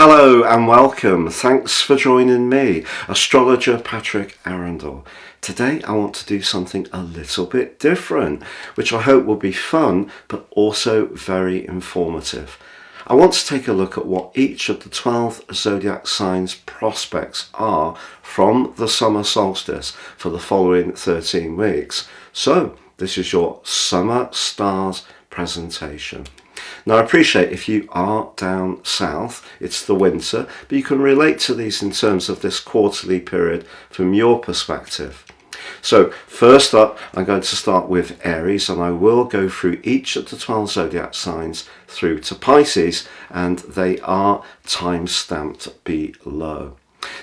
Hello and welcome. Thanks for joining me, astrologer Patrick Arundell. Today I want to do something a little bit different, which I hope will be fun but also very informative. I want to take a look at what each of the 12 zodiac signs prospects are from the summer solstice for the following 13 weeks. So this is your summer stars presentation. Now I appreciate if you are down south, it's the winter, but you can relate to these in terms of this quarterly period from your perspective. So first up, I'm going to start with Aries, and I will go through each of the 12 zodiac signs through to Pisces, and they are time stamped below.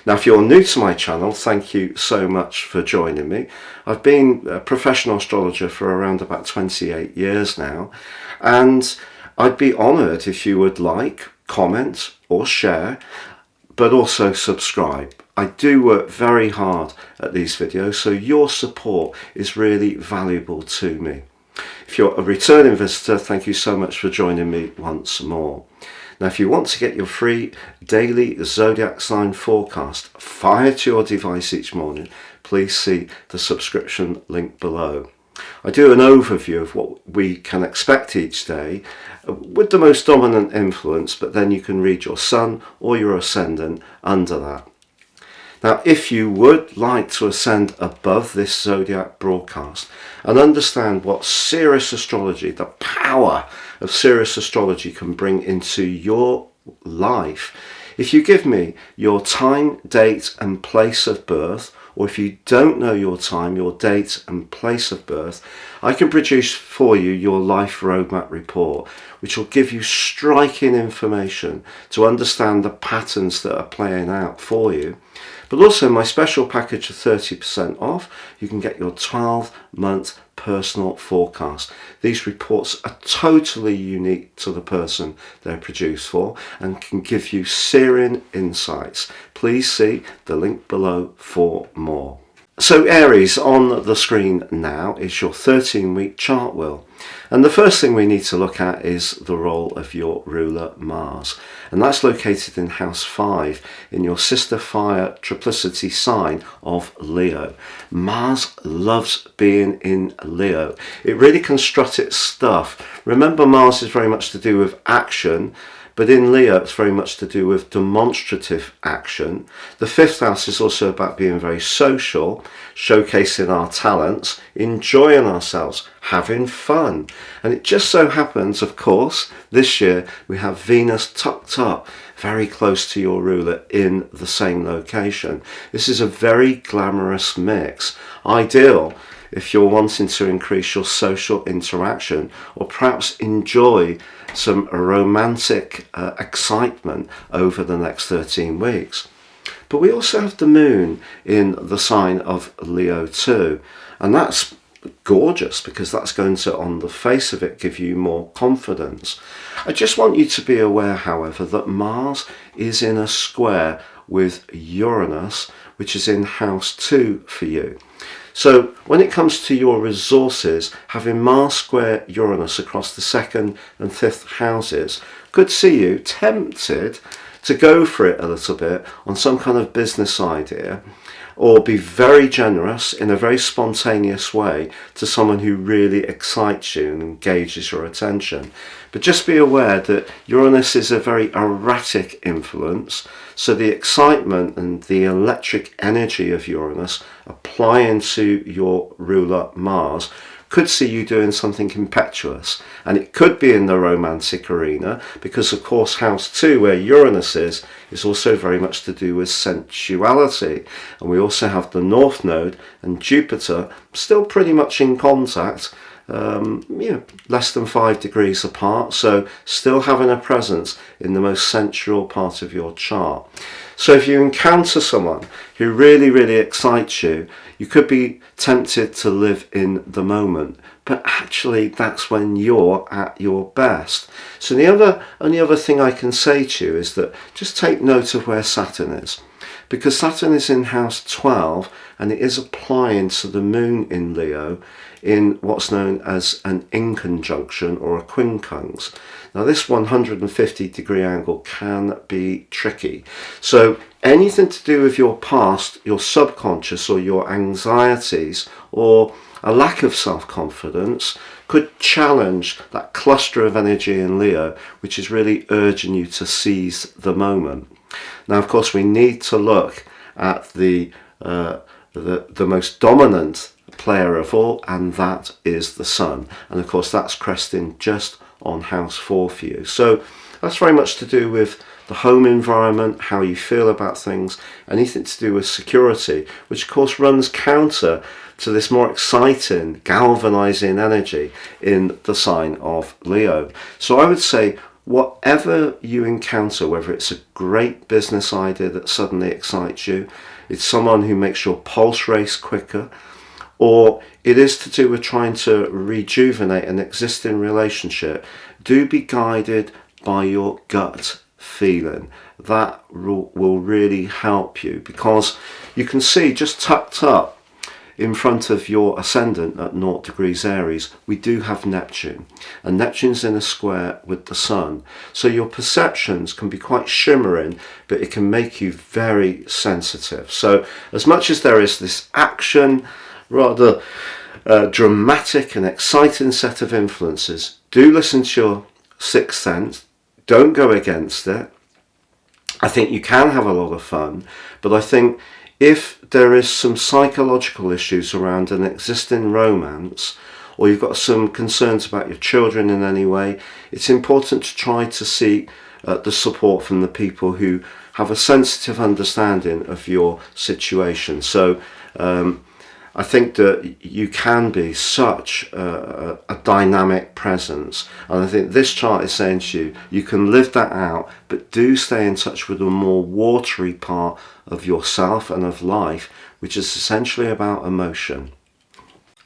Now, if you're new to my channel, thank you so much for joining me. I've been a professional astrologer for around about 28 years now, and I'd be honoured if you would like, comment or share, but also subscribe. I do work very hard at these videos, so your support is really valuable to me. If you're a returning visitor, thank you so much for joining me once more. Now, if you want to get your free daily zodiac sign forecast fired to your device each morning, please see the subscription link below. I do an overview of what we can expect each day with the most dominant influence, but then you can read your sun or your ascendant under that. Now, if you would like to ascend above this zodiac broadcast and understand what serious astrology, the power of serious astrology can bring into your life, if you give me your time, date and place of birth, or if you don't know your time, your date and place of birth, I can produce for you your life roadmap report, which will give you striking information to understand the patterns that are playing out for you. But also my special package of 30% off, you can get your 12-month personal forecast. These reports are totally unique to the person they're produced for and can give you searing insights. Please see the link below for more. So Aries, on the screen now is your 13-week chart wheel. And the first thing we need to look at is the role of your ruler Mars. And that's located in house 5 in your sister fire triplicity sign of Leo. Mars loves being in Leo. It really can strut its stuff. Remember, Mars is very much to do with action, but in Leo it's very much to do with demonstrative action. The 5th house is also about being very social, showcasing our talents, enjoying ourselves, having fun. And it just so happens, of course, this year we have Venus tucked up very close to your ruler in the same location. This is a very glamorous mix, ideal if you're wanting to increase your social interaction or perhaps enjoy some romantic excitement over the next 13 weeks. But we also have the moon in the sign of Leo too, and that's gorgeous because that's going to, on the face of it, give you more confidence. I just want you to be aware, however, that Mars is in a square with Uranus, which is in house 2 for you. So when it comes to your resources, having Mars square Uranus across the 2nd and 5th houses could see you tempted to go for it a little bit on some kind of business idea, or be very generous in a very spontaneous way to someone who really excites you and engages your attention. But just be aware that Uranus is a very erratic influence, so the excitement and the electric energy of Uranus applying to your ruler Mars could see you doing something impetuous, and it could be in the romantic arena because, of course, house 2 where Uranus is also very much to do with sensuality, and we also have the North Node and Jupiter still pretty much in contact, less than 5 degrees apart, so still having a presence in the most sensual part of your chart. So if you encounter someone who really, really excites you, you could be tempted to live in the moment, but actually that's when you're at your best. So the only other thing I can say to you is that just take note of where Saturn is. because Saturn is in house 12 and it is applying to the moon in Leo in what's known as an inconjunction or a quincunx. Now this 150-degree angle can be tricky. So anything to do with your past, your subconscious, or your anxieties, or a lack of self-confidence could challenge that cluster of energy in Leo, which is really urging you to seize the moment. Now, of course, we need to look at the most dominant player of all, and that is the Sun. And of course, that's cresting just on house 4 for you. So that's very much to do with the home environment, how you feel about things, anything to do with security, which of course runs counter to this more exciting, galvanizing energy in the sign of Leo. So I would say whatever you encounter, whether it's a great business idea that suddenly excites you, it's someone who makes your pulse race quicker, or it is to do with trying to rejuvenate an existing relationship, do be guided by your gut feeling. That will really help you, because you can see just tucked up in front of your ascendant at 0 degrees Aries, we do have Neptune, and Neptune's in a square with the Sun. So your perceptions can be quite shimmering, but it can make you very sensitive. So as much as there is this action, rather dramatic and exciting set of influences, do listen to your sixth sense. Don't go against it. I think you can have a lot of fun, but I think if there is some psychological issues around an existing romance, or you've got some concerns about your children in any way, it's important to try to seek the support from the people who have a sensitive understanding of your situation. So I think that you can be such a dynamic presence, and I think this chart is saying to you, you can live that out, but do stay in touch with the more watery part of yourself and of life, which is essentially about emotion.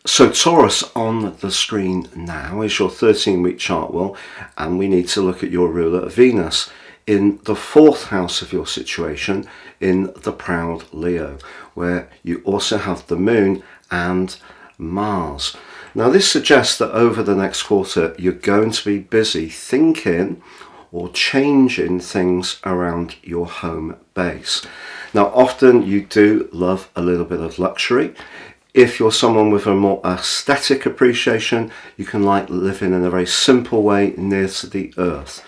So Taurus on the screen now is your 13-week chart wheel, and we need to look at your ruler Venus in the 4th house of your situation, in the proud Leo, where you also have the moon and Mars. Now this suggests that over the next quarter you're going to be busy thinking or changing things around your home base. Now often you do love a little bit of luxury. If you're someone with a more aesthetic appreciation, you can like living in a very simple way near to the earth.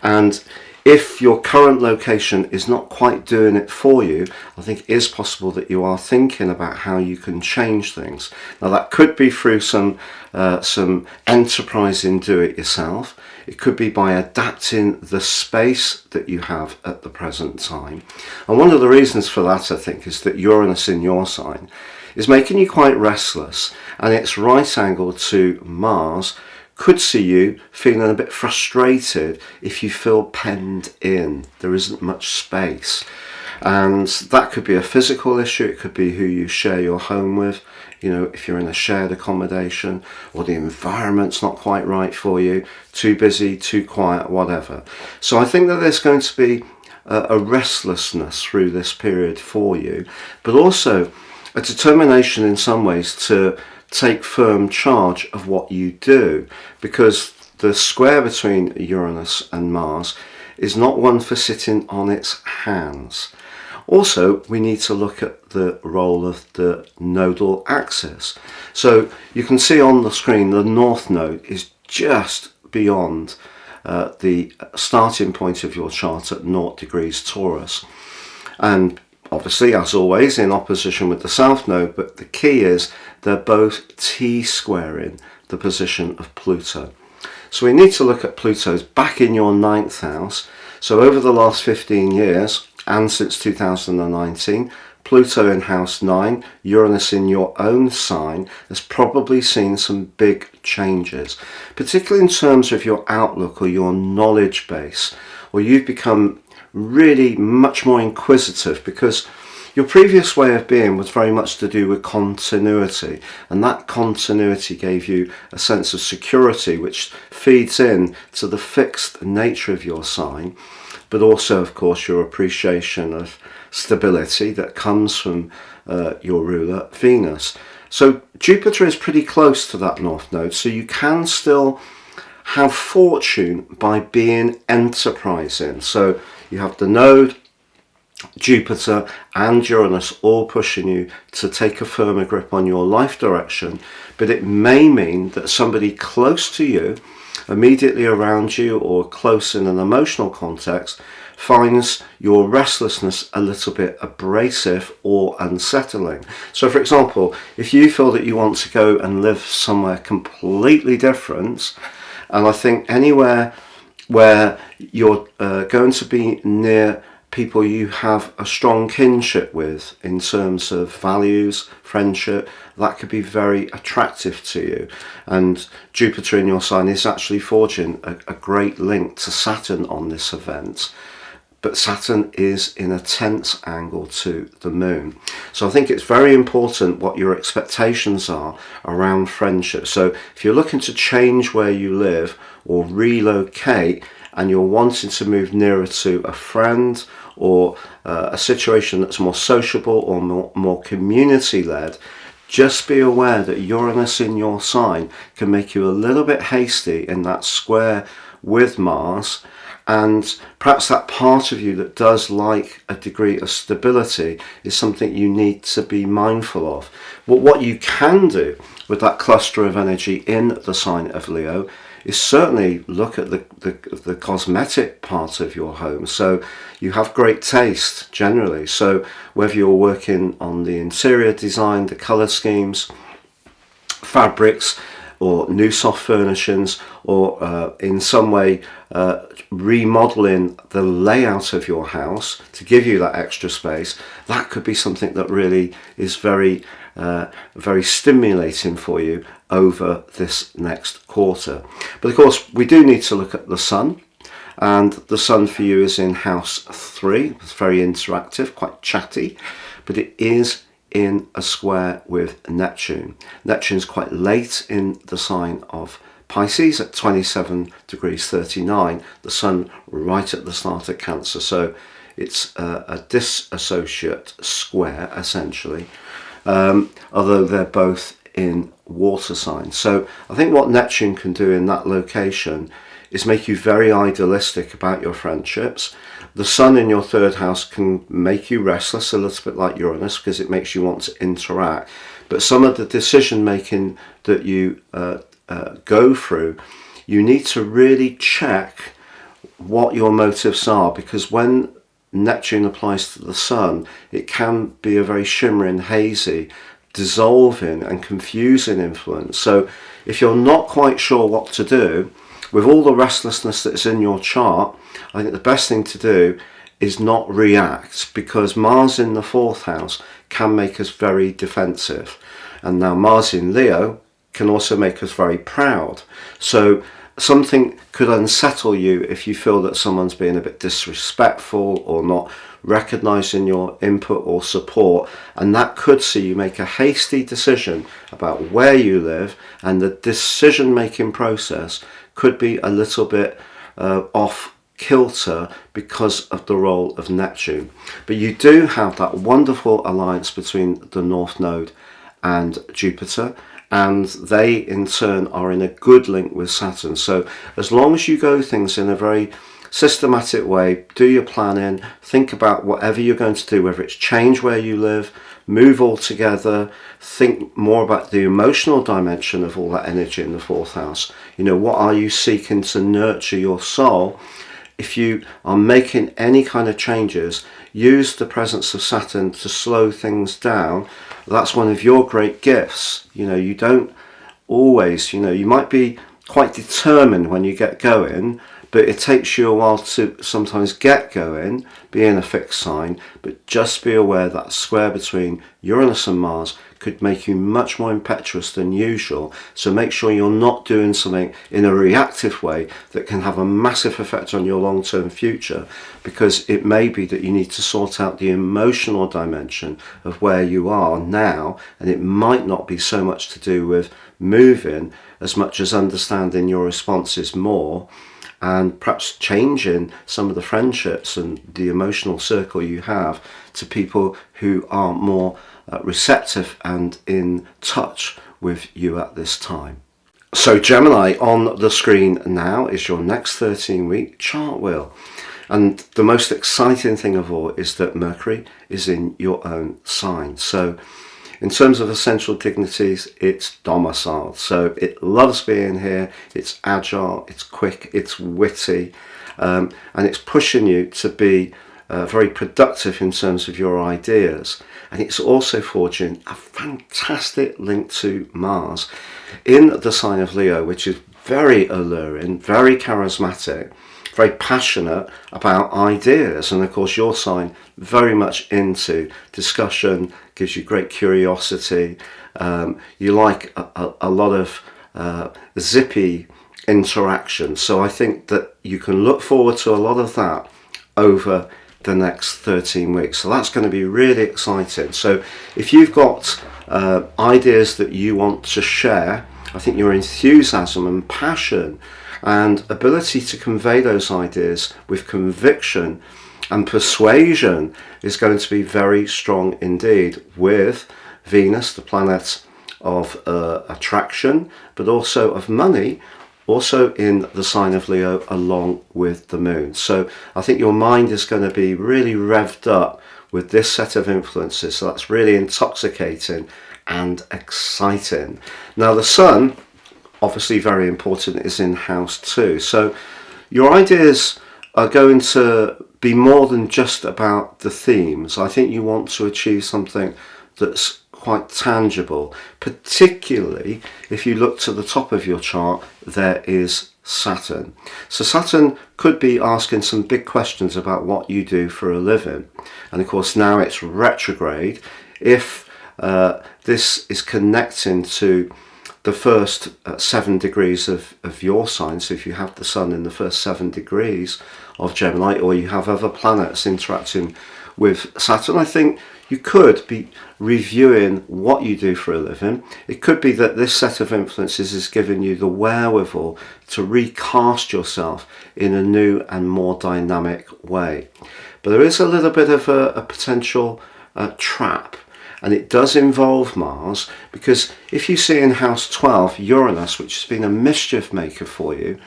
And if your current location is not quite doing it for you, I think it is possible that you are thinking about how you can change things. Now that could be through some enterprising do-it-yourself. It could be by adapting the space that you have at the present time. And one of the reasons for that, I think, is that Uranus in your sign is making you quite restless, and its right angle to Mars could see you feeling a bit frustrated if you feel penned in. There isn't much space. And that could be a physical issue. It could be who you share your home with. You know, if you're in a shared accommodation, or the environment's not quite right for you, too busy, too quiet, whatever. So I think that there's going to be a restlessness through this period for you, but also a determination in some ways to take firm charge of what you do, because the square between Uranus and Mars is not one for sitting on its hands. Also, we need to look at the role of the nodal axis. So you can see on the screen the north node is just beyond the starting point of your chart at 0 degrees Taurus, and obviously, as always, in opposition with the south node, but the key is they're both T-squaring the position of Pluto. So we need to look at Pluto's back in your 9th house. So over the last 15 years, and since 2019, Pluto in house 9, Uranus in your own sign, has probably seen some big changes, particularly in terms of your outlook or your knowledge base, or you've become really much more inquisitive, because your previous way of being was very much to do with continuity, and that continuity gave you a sense of security which feeds in to the fixed nature of your sign, but also of course your appreciation of stability that comes from your ruler, Venus. So Jupiter is pretty close to that North Node, so you can still have fortune by being enterprising. So you have the node, Jupiter and Uranus all pushing you to take a firmer grip on your life direction, but it may mean that somebody close to you, immediately around you or close in an emotional context, finds your restlessness a little bit abrasive or unsettling. So for example, if you feel that you want to go and live somewhere completely different, and I think anywhere where you're going to be near people you have a strong kinship with in terms of values, friendship, that could be very attractive to you. And Jupiter in your sign is actually forging a great link to Saturn on this event. But Saturn is in a tense angle to the moon. So I think it's very important what your expectations are around friendship. So if you're looking to change where you live or relocate and you're wanting to move nearer to a friend or a situation that's more sociable or more community-led, just be aware that Uranus in your sign can make you a little bit hasty in that square with Mars. And perhaps that part of you that does like a degree of stability is something you need to be mindful of. But what you can do with that cluster of energy in the sign of Leo is certainly look at the cosmetic part of your home. So you have great taste generally. So whether you're working on the interior design, the colour schemes, fabrics, or new soft furnishings, or in some way remodeling the layout of your house to give you that extra space, that could be something that really is very stimulating for you over this next quarter. But of course, we do need to look at the sun, and the sun for you is in house 3. It's very interactive, quite chatty, but it is in a square with Neptune. Neptune's quite late in the sign of Pisces at 27 degrees 39, the sun right at the start of Cancer. So it's a disassociate square essentially, although they're both in water signs. So I think what Neptune can do in that location is make you very idealistic about your friendships. The sun in your third house can make you restless, a little bit like Uranus, because it makes you want to interact. But some of the decision making that you go through, you need to really check what your motives are, because when Neptune applies to the sun, it can be a very shimmering, hazy, dissolving and confusing influence. So if you're not quite sure what to do, with all the restlessness that's in your chart, I think the best thing to do is not react, because Mars in the 4th house can make us very defensive. And now Mars in Leo can also make us very proud. So something could unsettle you if you feel that someone's being a bit disrespectful or not recognizing your input or support, and that could see you make a hasty decision about where you live, and the decision making process could be a little bit off kilter because of the role of Neptune. But you do have that wonderful alliance between the North Node and Jupiter, and they in turn are in a good link with Saturn. So as long as you go things in a very systematic way, do your planning, think about whatever you're going to do, whether it's change where you live, move altogether, think more about the emotional dimension of all that energy in the 4th house. You know, what are you seeking to nurture your soul? If you are making any kind of changes, use the presence of Saturn to slow things down. That's one of your great gifts. You know, you don't always, you know, you might be quite determined when you get going, but it takes you a while to sometimes get going, being a fixed sign. But just be aware that square between Uranus and Mars could make you much more impetuous than usual. So make sure you're not doing something in a reactive way that can have a massive effect on your long-term future, because it may be that you need to sort out the emotional dimension of where you are now, and it might not be so much to do with moving as much as understanding your responses more and perhaps changing some of the friendships and the emotional circle you have to people who are more receptive and in touch with you at this time. So Gemini, on the screen now is your next 13-week chart wheel. And the most exciting thing of all is that Mercury is in your own sign. So in terms of essential dignities, it's domiciled. So it loves being here, it's agile, it's quick, it's witty, and it's pushing you to be very productive in terms of your ideas. And it's also forging a fantastic link to Mars in the sign of Leo, which is very alluring, very charismatic, very passionate about ideas. And of course your sign very much into discussion, gives you great curiosity. You like a lot of zippy interaction. So I think that you can look forward to a lot of that over the next 13 weeks. So that's going to be really exciting. So if you've got ideas that you want to share, I think your enthusiasm and passion and ability to convey those ideas with conviction and persuasion is going to be very strong indeed, with Venus, the planet of attraction, but also of money, also in the sign of Leo, along with the moon. So I think your mind is going to be really revved up with this set of influences. So that's really intoxicating and exciting. Now the sun, obviously very important, is in house 2. So your ideas are going to be more than just about the themes. I think you want to achieve something that's quite tangible, particularly if you look to the top of your chart, there is Saturn. So Saturn could be asking some big questions about what you do for a living. And of course now it's retrograde. If this is connecting to the first 7 degrees of your sign, so if you have the sun in the first 7 degrees of Gemini, or you have other planets interacting with Saturn, I think you could be reviewing what you do for a living. It could be that this set of influences is giving you the wherewithal to recast yourself in a new and more dynamic way. But there is a little bit of a potential trap. And it does involve Mars, because if you see in house 12 Uranus, which has been a mischief maker for you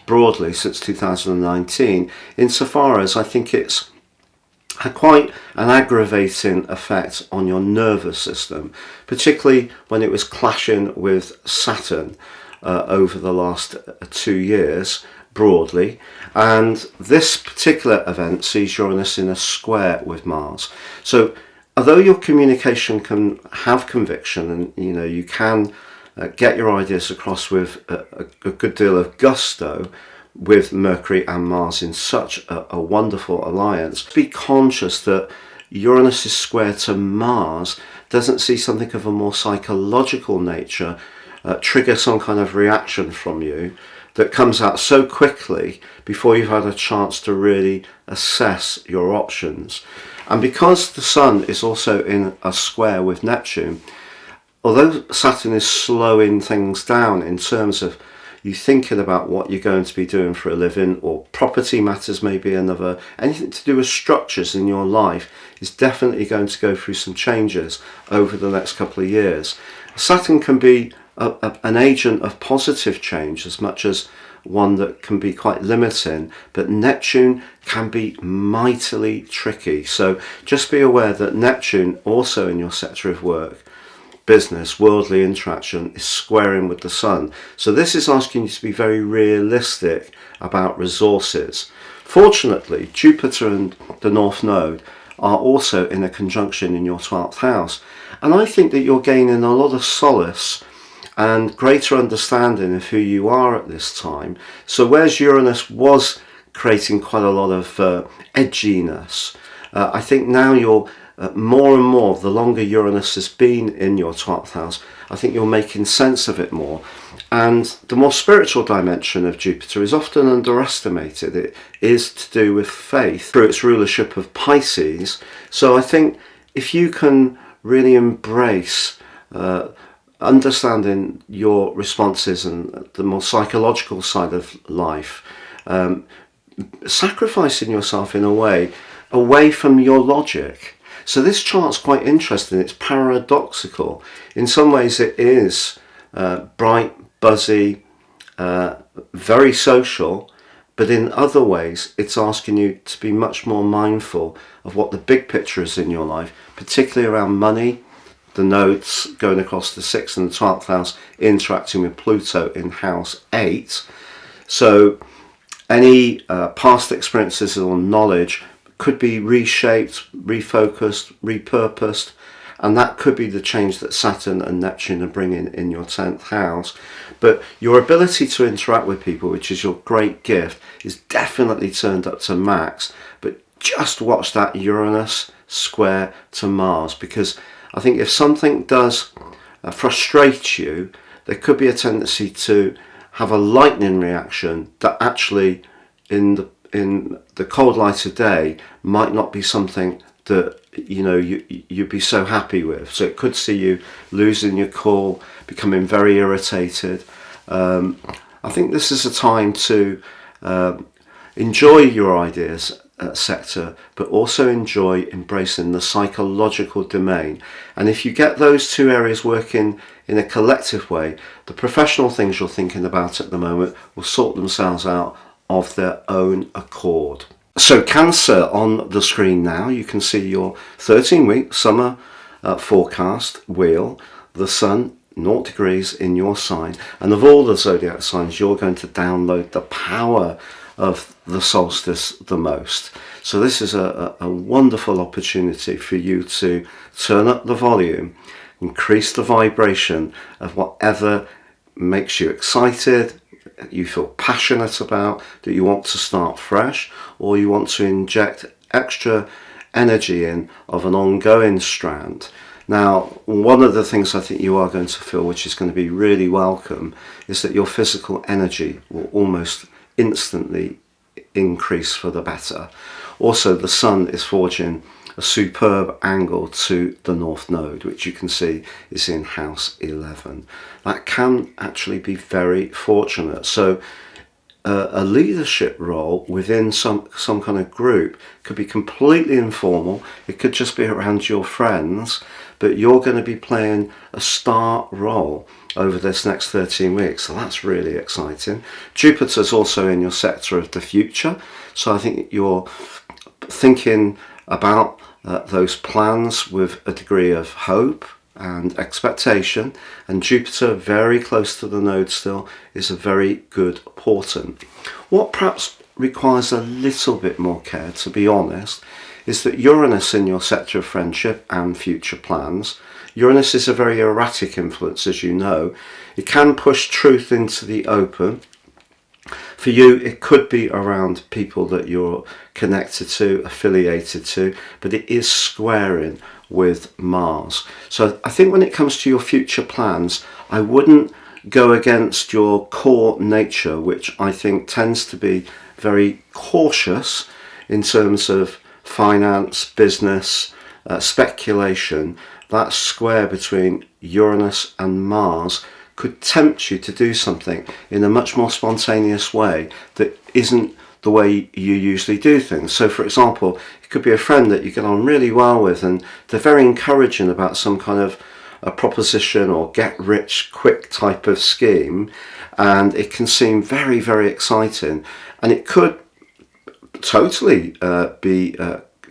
broadly since 2019, insofar as I think it's had quite an aggravating effect on your nervous system, particularly when it was clashing with Saturn over the last 2 years broadly. And this particular event sees Uranus in a square with Mars. So although your communication can have conviction, and you can get your ideas across with a good deal of gusto with Mercury and Mars in such a wonderful alliance, be conscious that Uranus' square to Mars doesn't see something of a more psychological nature trigger some kind of reaction from you that comes out so quickly before you've had a chance to really assess your options. And because the sun is also in a square with Neptune, although Saturn is slowing things down in terms of you thinking about what you're going to be doing for a living, or property matters maybe another, anything to do with structures in your life is definitely going to go through some changes over the next couple of years. Saturn can be an agent of positive change as much as one that can be quite limiting, but Neptune can be mightily tricky. So just be aware that Neptune, also in your sector of work, business, worldly interaction, is squaring with the sun. So this is asking you to be very realistic about resources. Fortunately, Jupiter and the North Node are also in a conjunction in your 12th house. And I think that you're gaining a lot of solace and greater understanding of who you are at this time. So whereas Uranus was creating quite a lot of edginess, I think now you're more and more, the longer Uranus has been in your 12th house, I think you're making sense of it more. And the more spiritual dimension of Jupiter is often underestimated. It is to do with faith through its rulership of Pisces. So I think if you can really embrace understanding your responses and the more psychological side of life, sacrificing yourself in a way away from your logic. So this chart's quite interesting. It's paradoxical. In some ways it is bright, buzzy, very social, but in other ways it's asking you to be much more mindful of what the big picture is in your life, particularly around money, the nodes going across the 6th and the 12th house interacting with Pluto in house 8. So any past experiences or knowledge could be reshaped, refocused, repurposed, and that could be the change that Saturn and Neptune are bringing in your 10th house. But your ability to interact with people, which is your great gift, is definitely turned up to max. But just watch that Uranus square to Mars, because I think if something does frustrate you, there could be a tendency to have a lightning reaction that actually in the cold light of day might not be something that you'd be so happy with. So it could see you losing your cool, becoming very irritated. I think this is a time to enjoy your ideas sector, but also enjoy embracing the psychological domain. And if you get those two areas working in a collective way, the professional things you're thinking about at the moment will sort themselves out of their own accord. So Cancer, on the screen now, you can see your 13-week summer forecast wheel. The sun, 0 degrees in your sign, and of all the zodiac signs, you're going to download the power of the solstice the most. So this is a wonderful opportunity for you to turn up the volume, increase the vibration of whatever makes you excited, you feel passionate about, that you want to start fresh, or you want to inject extra energy in of an ongoing strand. Now, one of the things I think you are going to feel, which is going to be really welcome, is that your physical energy will almost instantly increase for the better. Also, the sun is forging a superb angle to the North Node, which you can see is in house 11. That can actually be very fortunate. So a leadership role within some kind of group could be completely informal. It could just be around your friends, but you're going to be playing a star role over this next 13 weeks. So that's really exciting. Jupiter's also in your sector of the future. So I think you're thinking about those plans with a degree of hope and expectation, and Jupiter, very close to the node still, is a very good portent. What perhaps requires a little bit more care, to be honest, is that Uranus in your sector of friendship and future plans. Uranus is a very erratic influence, as you know. It can push truth into the open. For you, it could be around people that you're connected to, affiliated to, but it is squaring with Mars. So I think when it comes to your future plans, I wouldn't go against your core nature, which I think tends to be very cautious in terms of finance, business, speculation. That square between Uranus and Mars could tempt you to do something in a much more spontaneous way that isn't the way you usually do things. So for example, it could be a friend that you get on really well with and they're very encouraging about some kind of a proposition or get rich quick type of scheme, and it can seem very, very exciting, and it could totally be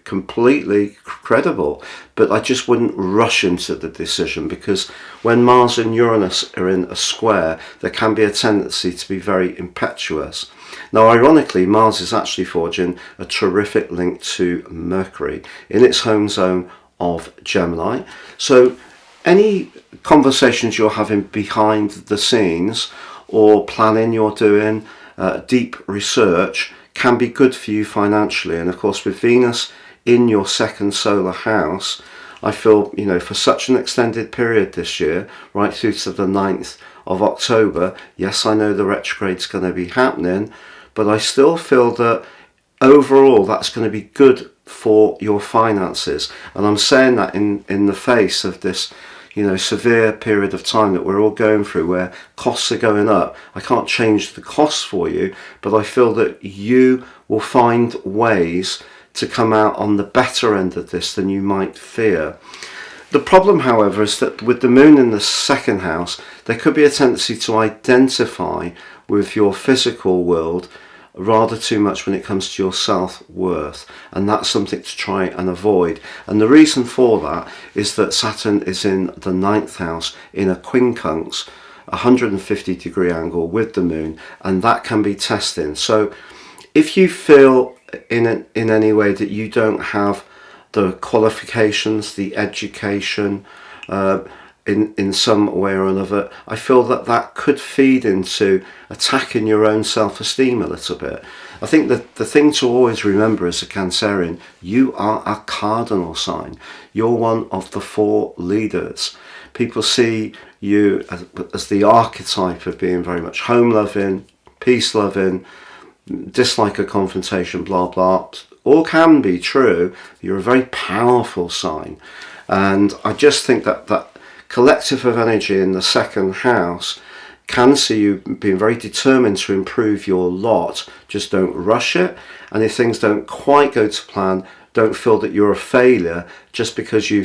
completely credible, but I just wouldn't rush into the decision, because when Mars and Uranus are in a square, there can be a tendency to be very impetuous. Now, ironically, Mars is actually forging a terrific link to Mercury in its home zone of Gemini. So any conversations you're having behind the scenes or planning you're doing, deep research, can be good for you financially. And of course, with Venus in your second solar house, I feel, for such an extended period this year, right through to the 9th of October, yes, I know the retrograde's going to be happening, but I still feel that overall that's going to be good for your finances. And I'm saying that in the face of this, severe period of time that we're all going through where costs are going up. I can't change the costs for you, but I feel that you will find ways to come out on the better end of this than you might fear. The problem, however, is that with the moon in the second house, there could be a tendency to identify with your physical world rather too much when it comes to your self-worth, and that's something to try and avoid. And the reason for that is that Saturn is in the 9th house in a quincunx, 150-degree angle with the moon, and that can be testing. So if you feel in any way that you don't have the qualifications, the education, in some way or another, I feel that could feed into attacking your own self-esteem a little bit. I think that the thing to always remember as a Cancerian, you are a cardinal sign. You're one of the 4 leaders. People see you as the archetype of being very much home-loving, peace-loving, dislike a confrontation, blah, blah. All can be true. You're a very powerful sign. And I just think that collective of energy in the second house can see you being very determined to improve your lot. Just don't rush it, and if things don't quite go to plan, don't feel that you're a failure just because you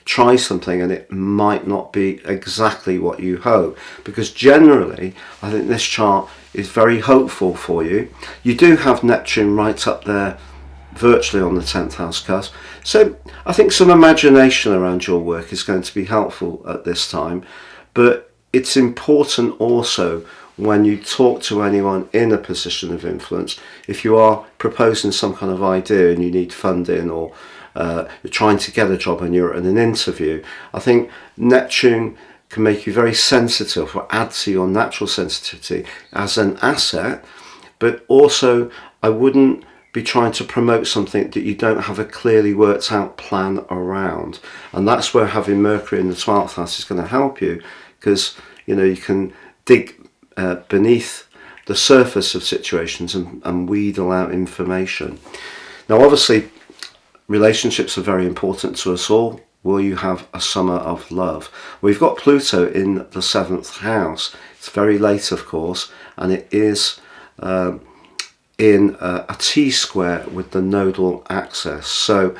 try something and it might not be exactly what you hope, because generally I think this chart is very hopeful for you. You do have Neptune right up there virtually on the 10th house cusp, so I think some imagination around your work is going to be helpful at this time. But it's important also when you talk to anyone in a position of influence, if you are proposing some kind of idea and you need funding, or you're trying to get a job and you're at an interview, I think Neptune can make you very sensitive or add to your natural sensitivity as an asset. But also I wouldn't be trying to promote something that you don't have a clearly worked out plan around, and that's where having Mercury in the 12th house is going to help you, because you can dig beneath the surface of situations and wheedle out information. Now obviously relationships are very important to us all. Will you have a summer of love? We've got Pluto in the 7th house. It's very late, of course, and it is in a T-square with the nodal axis. So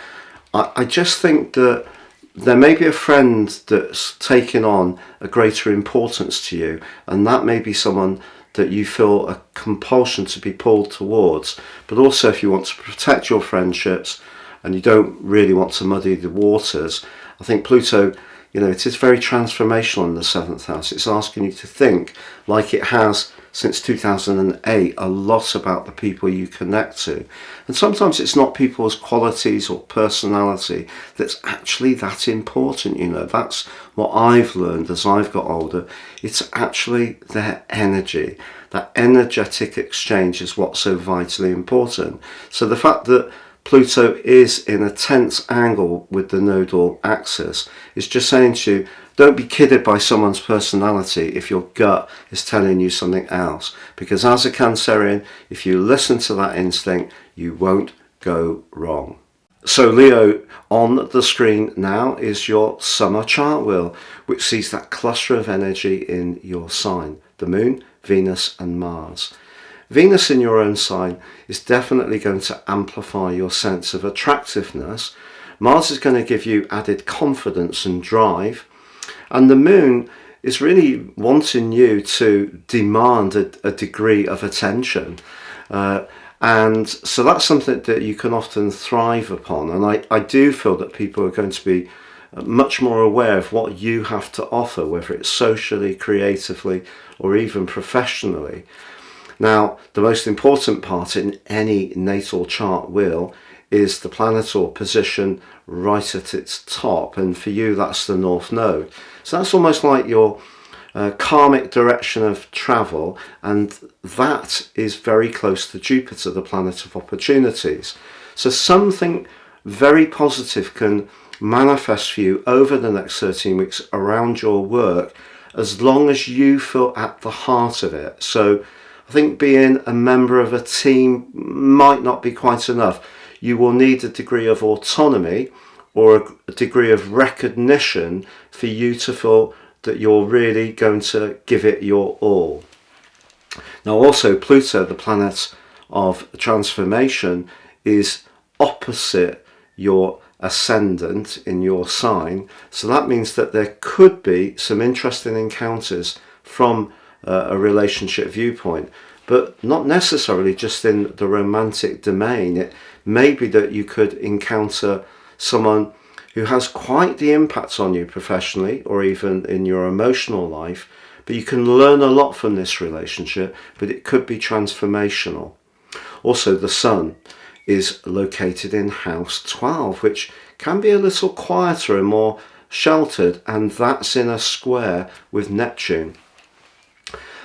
I just think that there may be a friend that's taken on a greater importance to you, and that may be someone that you feel a compulsion to be pulled towards. But also, if you want to protect your friendships and you don't really want to muddy the waters, I think Pluto, it is very transformational in the 7th house. It's asking you to think, like it has since 2008, a lot about the people you connect to. And sometimes it's not people's qualities or personality that's actually that important. That's what I've learned as I've got older. It's actually their energy. That energetic exchange is what's so vitally important. So the fact that Pluto is in a tense angle with the nodal axis is just saying to you, don't be kidded by someone's personality if your gut is telling you something else. Because as a Cancerian, if you listen to that instinct, you won't go wrong. So Leo, on the screen now is your summer chart wheel, which sees that cluster of energy in your sign, the Moon, Venus and Mars. Venus in your own sign is definitely going to amplify your sense of attractiveness. Mars is going to give you added confidence and drive. And the Moon is really wanting you to demand a degree of attention. And so that's something that you can often thrive upon. And I do feel that people are going to be much more aware of what you have to offer, whether it's socially, creatively, or even professionally. Now, the most important part in any natal chart wheel is the planet or position right at its top, and for you that's the North Node. So that's almost like your karmic direction of travel, and that is very close to Jupiter, the planet of opportunities. So something very positive can manifest for you over the next 13 weeks around your work, as long as you feel at the heart of it. So I think being a member of a team might not be quite enough. You will need a degree of autonomy, or a degree of recognition for you to feel that you're really going to give it your all. Now also Pluto, the planet of transformation, is opposite your ascendant in your sign, so that means that there could be some interesting encounters from a relationship viewpoint, but not necessarily just in the romantic domain. It may be that you could encounter someone who has quite the impact on you professionally or even in your emotional life, but you can learn a lot from this relationship, but it could be transformational. Also, the Sun is located in house 12, which can be a little quieter and more sheltered, and that's in a square with Neptune.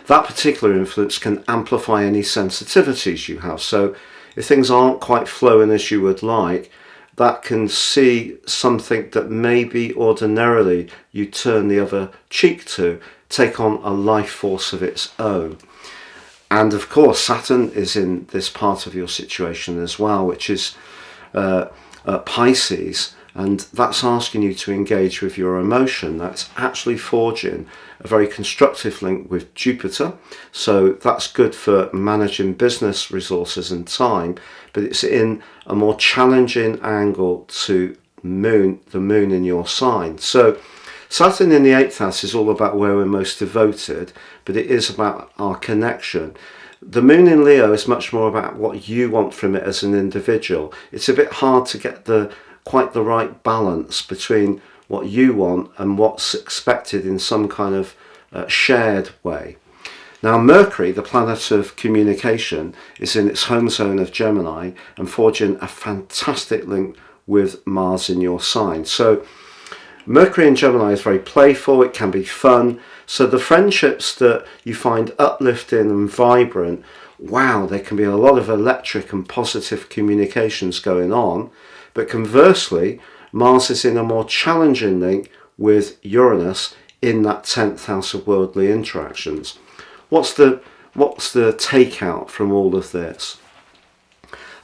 That particular influence can amplify any sensitivities you have. So if things aren't quite flowing as you would like, that can see something that maybe ordinarily you turn the other cheek to, take on a life force of its own. And of course, Saturn is in this part of your situation as well, which is Pisces, and that's asking you to engage with your emotion. That's actually forging a very constructive link with Jupiter, so that's good for managing business resources and time, but it's in a more challenging angle to the moon in your sign. So Saturn in the 8th house is all about where we're most devoted, but it is about our connection. The moon in Leo is much more about what you want from it as an individual. It's a bit hard to get quite the right balance between what you want and what's expected in some kind of shared way. Now Mercury, the planet of communication, is in its home zone of Gemini and forging a fantastic link with Mars in your sign. So Mercury in Gemini is very playful, it can be fun, so the friendships that you find uplifting and vibrant, wow, there can be a lot of electric and positive communications going on. But conversely, Mars is in a more challenging link with Uranus in that 10th house of worldly interactions. What's the takeout from all of this?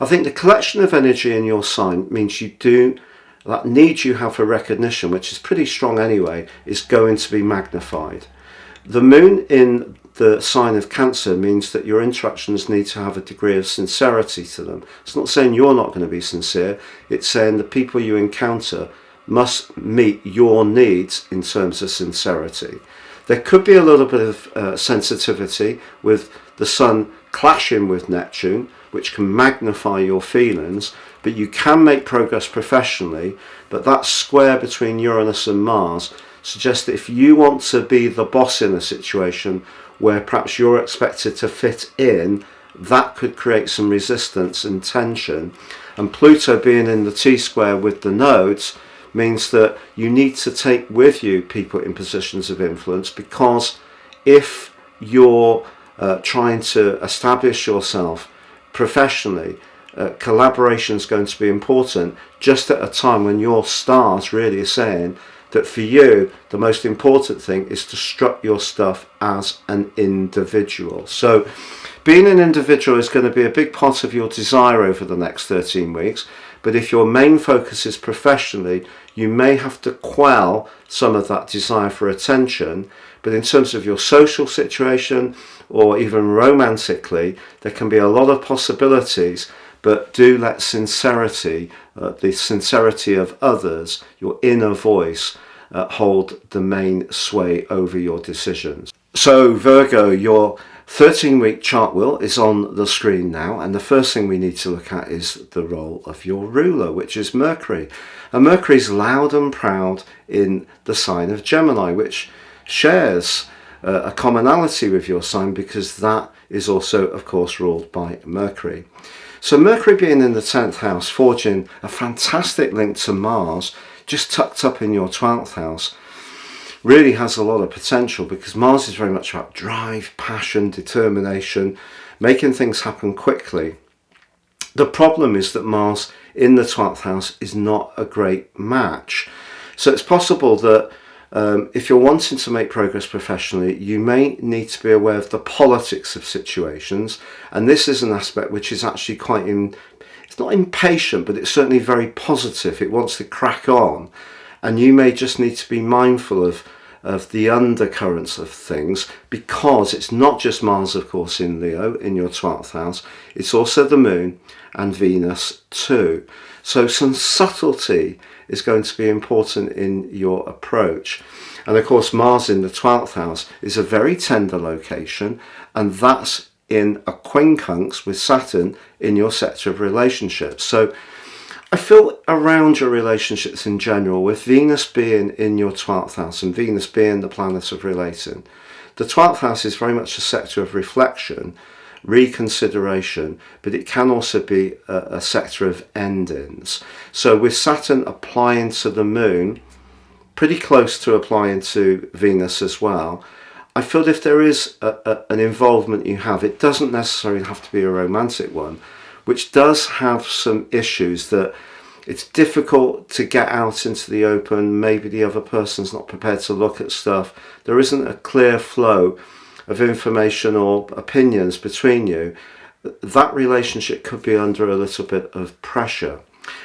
I think the collection of energy in your sign means that need you have for recognition, which is pretty strong anyway, is going to be magnified. The moon in the sign of Cancer means that your interactions need to have a degree of sincerity to them. It's not saying you're not going to be sincere, it's saying the people you encounter must meet your needs in terms of sincerity. There could be a little bit of sensitivity with the Sun clashing with Neptune, which can magnify your feelings, but you can make progress professionally. But that square between Uranus and Mars suggests that if you want to be the boss in a situation where perhaps you're expected to fit in, that could create some resistance and tension. And Pluto being in the T-square with the nodes means that you need to take with you people in positions of influence, because if you're trying to establish yourself professionally, collaboration is going to be important, just at a time when your stars really are saying that for you the most important thing is to strut your stuff as an individual. So being an individual is going to be a big part of your desire over the next 13 weeks, but if your main focus is professionally, you may have to quell some of that desire for attention. But in terms of your social situation or even romantically, there can be a lot of possibilities, but do let sincerity, the sincerity of others, your inner voice, hold the main sway over your decisions. So Virgo, your 13-week chart wheel is on the screen now, and the first thing we need to look at is the role of your ruler, which is Mercury. And Mercury is loud and proud in the sign of Gemini, which shares a commonality with your sign, because that is also, of course, ruled by Mercury. So Mercury being in the 10th house, forging a fantastic link to Mars, just tucked up in your 12th house, really has a lot of potential, because Mars is very much about drive, passion, determination, making things happen quickly. The problem is that Mars in the 12th house is not a great match. So it's possible that if you're wanting to make progress professionally, you may need to be aware of the politics of situations, and this is an aspect which is actually quite it's not impatient, but it's certainly very positive. It wants to crack on, and you may just need to be mindful of the undercurrents of things, because it's not just Mars, of course, in Leo, in your 12th house. It's also the Moon and Venus too. So some subtlety is going to be important in your approach. And of course, Mars in the 12th house is a very tender location, and that's in a quincunx with Saturn in your sector of relationships. So I feel around your relationships in general, with Venus being in your 12th house and Venus being the planet of relating, the 12th house is very much a sector of reflection, reconsideration, but it can also be a sector of endings. So with Saturn applying to the Moon, pretty close to applying to Venus as well, I feel if there is an involvement you have, it doesn't necessarily have to be a romantic one, which does have some issues that it's difficult to get out into the open. Maybe the other person's not prepared to look at stuff. There isn't a clear flow of information or opinions between you. That relationship could be under a little bit of pressure.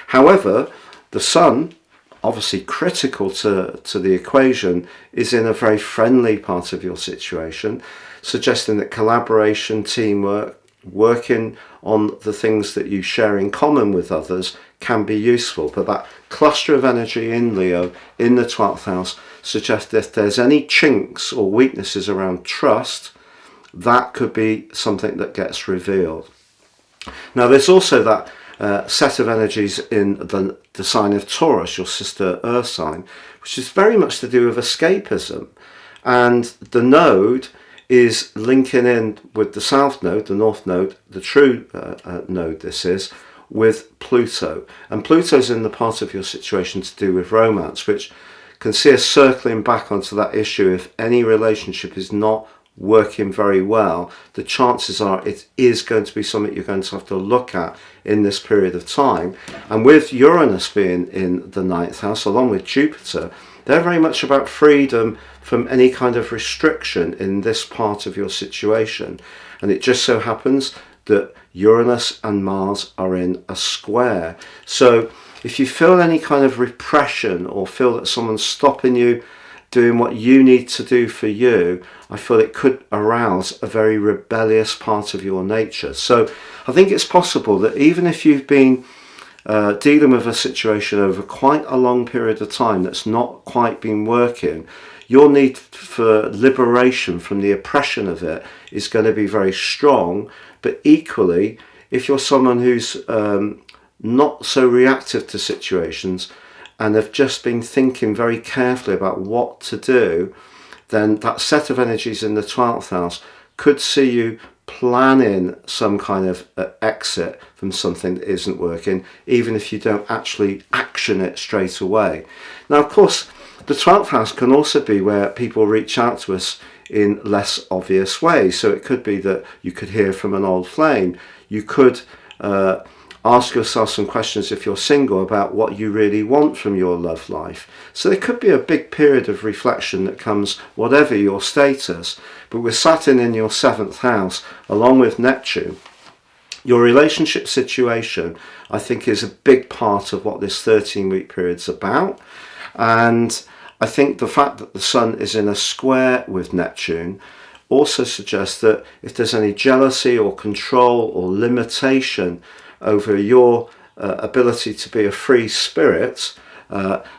However, the Sun, obviously critical to the equation, is in a very friendly part of your situation, suggesting that collaboration, teamwork, working on the things that you share in common with others can be useful. But that cluster of energy in Leo in the 12th house suggests that if there's any chinks or weaknesses around trust, that could be something that gets revealed. Now there's also that set of energies in the sign of Taurus, your sister Earth sign, which is very much to do with escapism. And the node is linking in with the south node, the north node, the true node this is, with Pluto. And Pluto's in the part of your situation to do with romance, which can see us circling back onto that issue. If any relationship is not working very well, the chances are it is going to be something you're going to have to look at in this period of time. And with Uranus being in the 9th house, along with Jupiter, they're very much about freedom from any kind of restriction in this part of your situation. And it just so happens that Uranus and Mars are in a square. So if you feel any kind of repression or feel that someone's stopping you doing what you need to do for you, I feel it could arouse a very rebellious part of your nature. So I think it's possible that even if you've been dealing with a situation over quite a long period of time that's not quite been working, your need for liberation from the oppression of it is going to be very strong. But equally, if you're someone who's not so reactive to situations and have just been thinking very carefully about what to do, then that set of energies in the 12th house could see you planning some kind of exit from something that isn't working, even if you don't actually action it straight away. Now, of course, the 12th house can also be where people reach out to us in less obvious ways. So it could be that you could hear from an old flame. You could ask yourself some questions if you're single about what you really want from your love life. So there could be a big period of reflection that comes whatever your status. But with Saturn in your 7th house, along with Neptune, your relationship situation, I think, is a big part of what this 13-week period is about. And I think the fact that the Sun is in a square with Neptune also suggests that if there's any jealousy or control or limitation over your ability to be a free spirit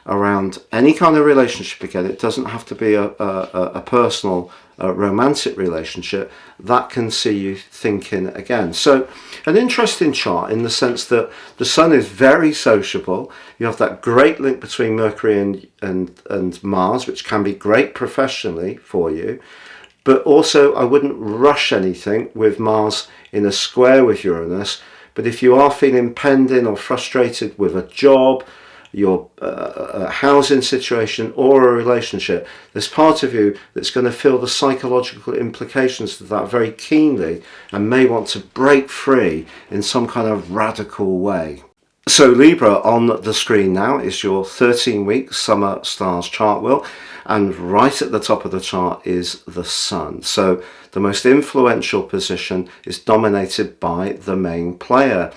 around any kind of relationship, again, it doesn't have to be a personal romantic relationship, that can see you thinking again. So an interesting chart in the sense that the Sun is very sociable. You have that great link between Mercury and Mars, which can be great professionally for you. But also, I wouldn't rush anything with Mars in a square with Uranus. But if you are feeling pending or frustrated with a job, your housing situation or a relationship, there's part of you that's going to feel the psychological implications of that very keenly and may want to break free in some kind of radical way. So Libra on the screen now is your 13-week summer stars chart wheel, and right at the top of the chart is the sun. So the most influential position is dominated by the main player.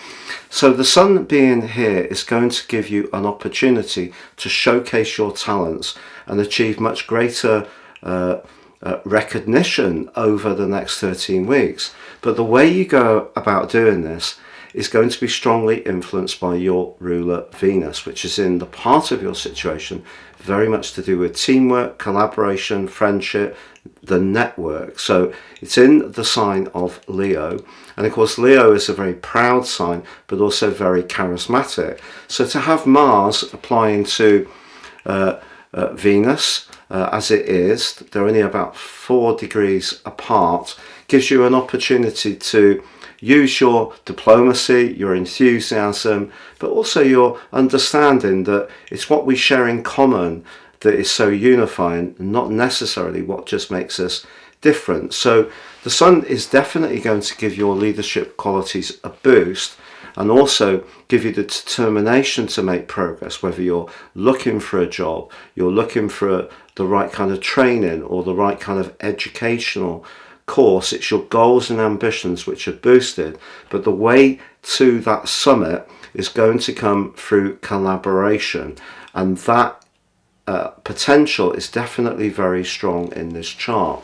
So the sun being here is going to give you an opportunity to showcase your talents and achieve much greater recognition over the next 13 weeks. But the way you go about doing this is going to be strongly influenced by your ruler Venus, which is in the part of your situation very much to do with teamwork, collaboration, friendship, the network. So it's in the sign of Leo, and of course Leo is a very proud sign but also very charismatic. So to have Mars applying to Venus as it is, they're only about 4 degrees apart, gives you an opportunity to use your diplomacy, your enthusiasm, but also your understanding that it's what we share in common that is so unifying, not necessarily what just makes us different. So the sun is definitely going to give your leadership qualities a boost and also give you the determination to make progress, whether you're looking for a job, you're looking for the right kind of training or the right kind of educational course. It's your goals and ambitions which are boosted, but the way to that summit is going to come through collaboration, and that potential is definitely very strong in this chart.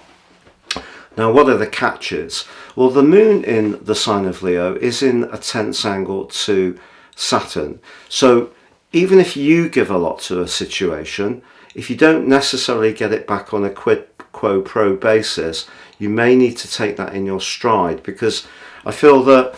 Now, what are the catches? Well, the moon in the sign of Leo is in a tense angle to Saturn. So even if you give a lot to a situation, if you don't necessarily get it back on a quid pro quo basis, you may need to take that in your stride, because I feel that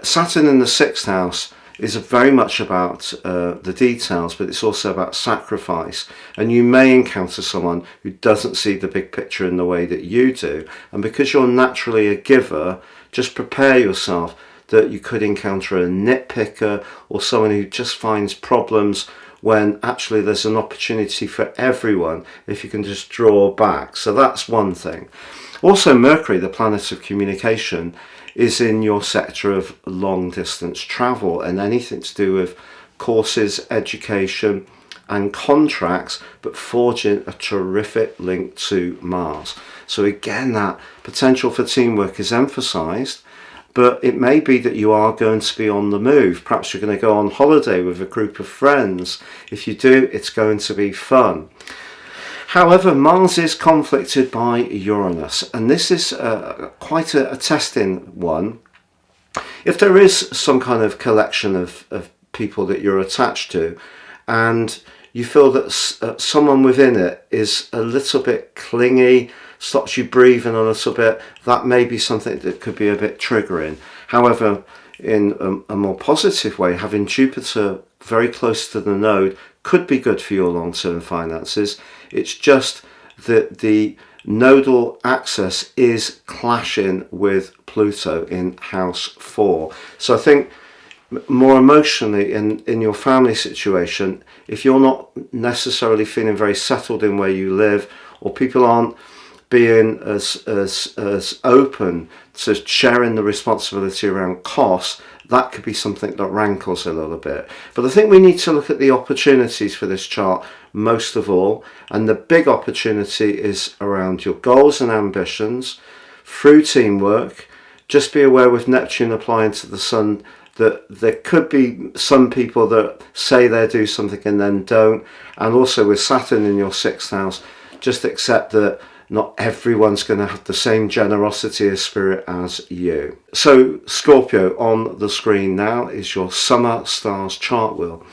Saturn in the 6th house is very much about the details, but it's also about sacrifice, and you may encounter someone who doesn't see the big picture in the way that you do, and because you're naturally a giver, just prepare yourself that you could encounter a nitpicker or someone who just finds problems when actually there's an opportunity for everyone if you can just draw back. So that's one thing. Also, Mercury, the planet of communication, is in your sector of long distance travel and anything to do with courses, education and contracts, but forging a terrific link to Mars. So again, that potential for teamwork is emphasized, but it may be that you are going to be on the move. Perhaps you're going to go on holiday with a group of friends. If you do, it's going to be fun. However, Mars is conflicted by Uranus, and this is quite a testing one. If there is some kind of collection of people that you're attached to, and you feel that someone within it is a little bit clingy, stops you breathing a little bit, that may be something that could be a bit triggering. However, in a more positive way, having Jupiter very close to the node could be good for your long-term finances. It's just that the nodal axis is clashing with Pluto in house 4. So I think more emotionally in your family situation, if you're not necessarily feeling very settled in where you live, or people aren't being as open to sharing the responsibility around costs, that could be something that rankles a little bit. But I think we need to look at the opportunities for this chart most of all, and the big opportunity is around your goals and ambitions through teamwork. Just be aware with Neptune applying to the sun that there could be some people that say they do something and then don't, and also with Saturn in your 6th house, just accept that not everyone's going to have the same generosity of spirit as you. So Scorpio on the screen now is your summer stars chart wheel.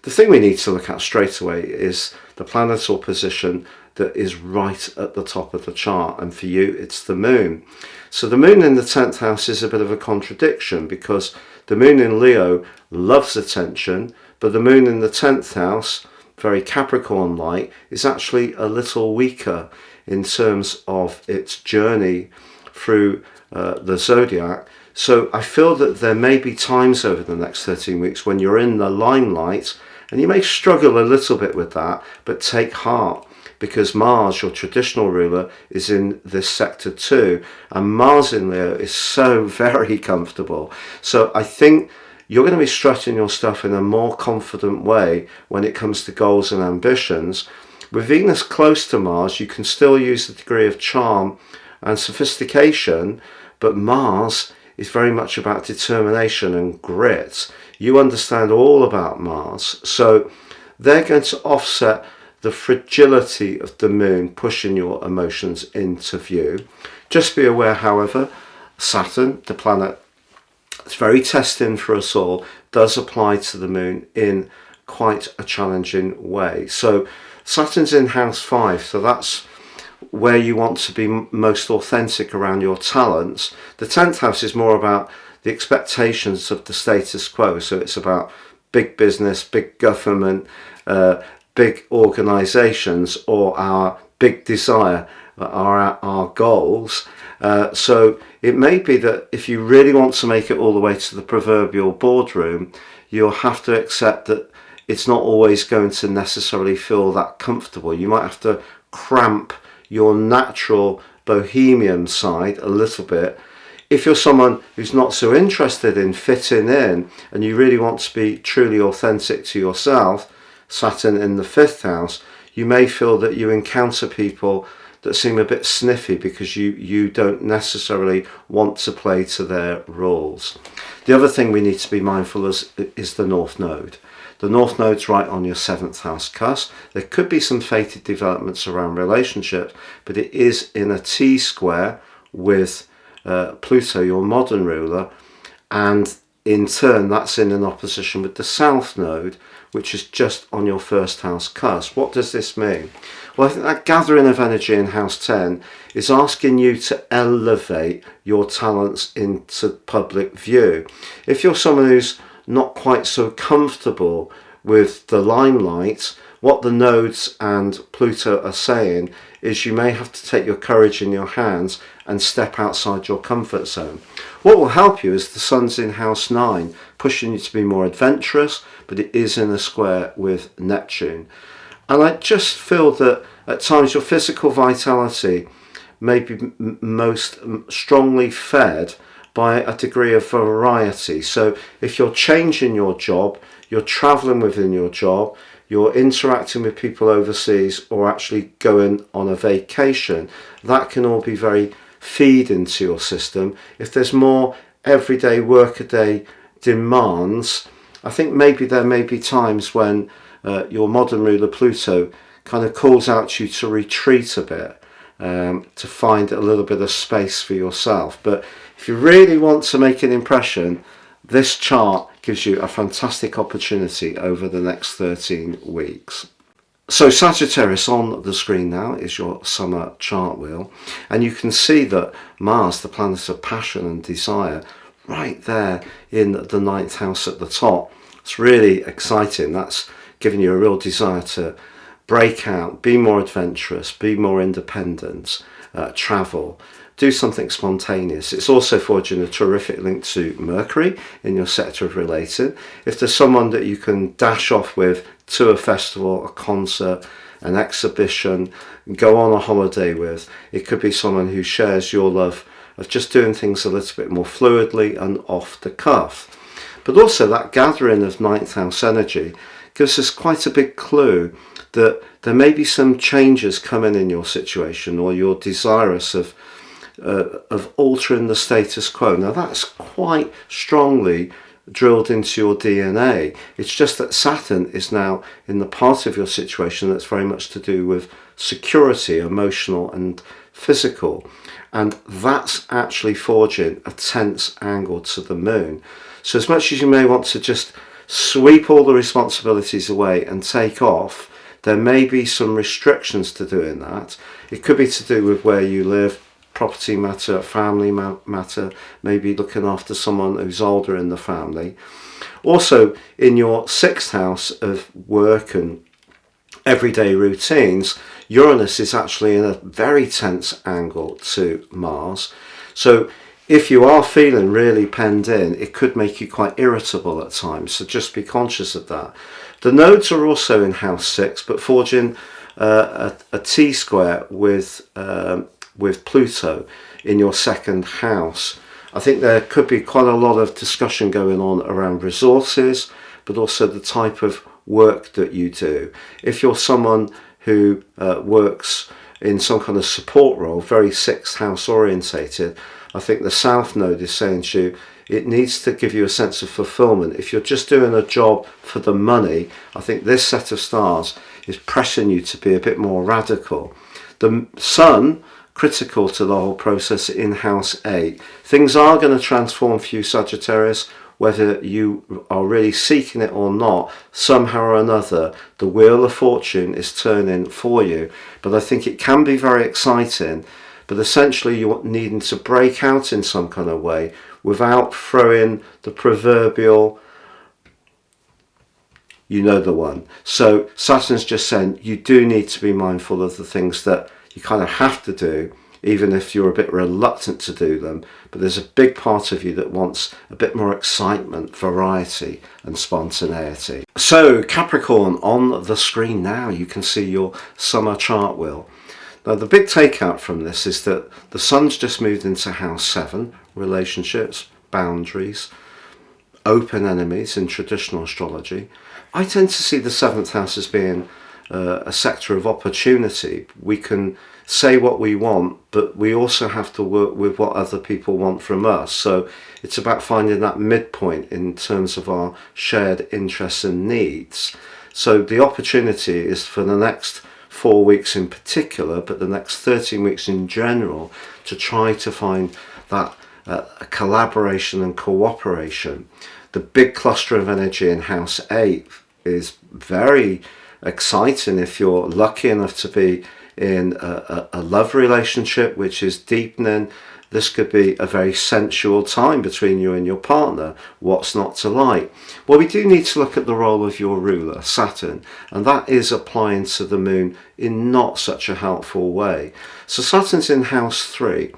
The thing we need to look at straight away is the planetary position that is right at the top of the chart, and for you it's the moon. So the moon in the 10th house is a bit of a contradiction, because the moon in Leo loves attention, but the moon in the 10th house, very Capricorn-like, is actually a little weaker in terms of its journey through the zodiac. So I feel that there may be times over the next 13 weeks when you're in the limelight, and you may struggle a little bit with that, but take heart, because Mars, your traditional ruler, is in this sector too, and Mars in Leo is so very comfortable. So I think you're going to be strutting your stuff in a more confident way when it comes to goals and ambitions. With Venus close to Mars, you can still use the degree of charm and sophistication, but Mars is very much about determination and grit. You understand all about Mars, so they're going to offset the fragility of the moon, pushing your emotions into view. Just be aware, however, Saturn, the planet, it's very testing for us all, does apply to the moon in quite a challenging way. So Saturn's in house 5, so that's where you want to be most authentic around your talents. The 10th house is more about the expectations of the status quo, so it's about big business, big government, big organizations, or our big desire, our goals. So it may be that if you really want to make it all the way to the proverbial boardroom, you'll have to accept that it's not always going to necessarily feel that comfortable. You might have to cramp your natural bohemian side a little bit. If you're someone who's not so interested in fitting in and you really want to be truly authentic to yourself, Saturn in the 5th house, you may feel that you encounter people that seem a bit sniffy because you don't necessarily want to play to their rules. The other thing we need to be mindful is the North Node. The North Node's right on your 7th house cusp. There could be some fated developments around relationships, but it is in a T-square with Pluto, your modern ruler, and in turn that's in an opposition with the South Node, which is just on your 1st house cusp. What does this mean? Well, I think that gathering of energy in house 10 is asking you to elevate your talents into public view. If you're someone who's not quite so comfortable with the limelight, what the nodes and Pluto are saying is you may have to take your courage in your hands and step outside your comfort zone. What will help you is the Sun's in house 9, pushing you to be more adventurous, but it is in a square with Neptune. And I just feel that at times your physical vitality may be most strongly fed by a degree of variety. So if you're changing your job, you're traveling within your job, you're interacting with people overseas, or actually going on a vacation, that can all be very feeding to your system. If there's more everyday workaday demands, I think maybe there may be times when your modern ruler Pluto kind of calls out to you to retreat a bit, to find a little bit of space for yourself. But if you really want to make an impression, this chart gives you a fantastic opportunity over the next 13 weeks. So Sagittarius on the screen now is your summer chart wheel, and you can see that Mars, the planet of passion and desire, right there in the 9th house at the top. It's really exciting. That's giving you a real desire to break out, be more adventurous, be more independent, travel, do something spontaneous. It's also forging a terrific link to Mercury in your sector of relating. If there's someone that you can dash off with to a festival, a concert, an exhibition, go on a holiday with, it could be someone who shares your love of just doing things a little bit more fluidly and off the cuff. But also that gathering of 9th house energy gives us quite a big clue that there may be some changes coming in your situation, or you're desirous of altering the status quo. Now that's quite strongly drilled into your DNA. It's just that Saturn is now in the part of your situation that's very much to do with security, emotional and physical, and that's actually forging a tense angle to the moon. So as much as you may want to just sweep all the responsibilities away and take off, there may be some restrictions to doing that. It could be to do with where you live, property matter, family matter, maybe looking after someone who's older in the family. Also, in your 6th house of work and everyday routines, Uranus is actually in a very tense angle to Mars. So if you are feeling really penned in, it could make you quite irritable at times, so just be conscious of that. The nodes are also in house 6, but forging a T-square with Pluto in your 2nd house. I think there could be quite a lot of discussion going on around resources, but also the type of work that you do. If you're someone who works in some kind of support role, very sixth house orientated, I think the South Node is saying to you, it needs to give you a sense of fulfillment. If you're just doing a job for the money, I think this set of stars is pressing you to be a bit more radical. The Sun, critical to the whole process in house 8. Things are going to transform for you, Sagittarius, whether you are really seeking it or not. Somehow or another, the wheel of fortune is turning for you. But I think it can be very exciting. But essentially, you're needing to break out in some kind of way without throwing the proverbial, you know the one. So Saturn's just saying you do need to be mindful of the things that you kind of have to do, even if you're a bit reluctant to do them. But there's a big part of you that wants a bit more excitement, variety and spontaneity. So Capricorn, on the screen now, you can see your summer chart wheel. Now the big takeout from this is that the Sun's just moved into house 7, relationships, boundaries, open enemies in traditional astrology. I tend to see the 7th house as being a sector of opportunity. We can say what we want, but we also have to work with what other people want from us. So it's about finding that midpoint in terms of our shared interests and needs. So the opportunity is for the next 4 weeks in particular, but the next 13 weeks in general, to try to find that collaboration and cooperation. The big cluster of energy in house 8 is very exciting if you're lucky enough to be in a love relationship which is deepening. This could be a very sensual time between you and your partner. What's not to like? Well, we do need to look at the role of your ruler, Saturn, and that is applying to the moon in not such a helpful way. So Saturn's in house 3.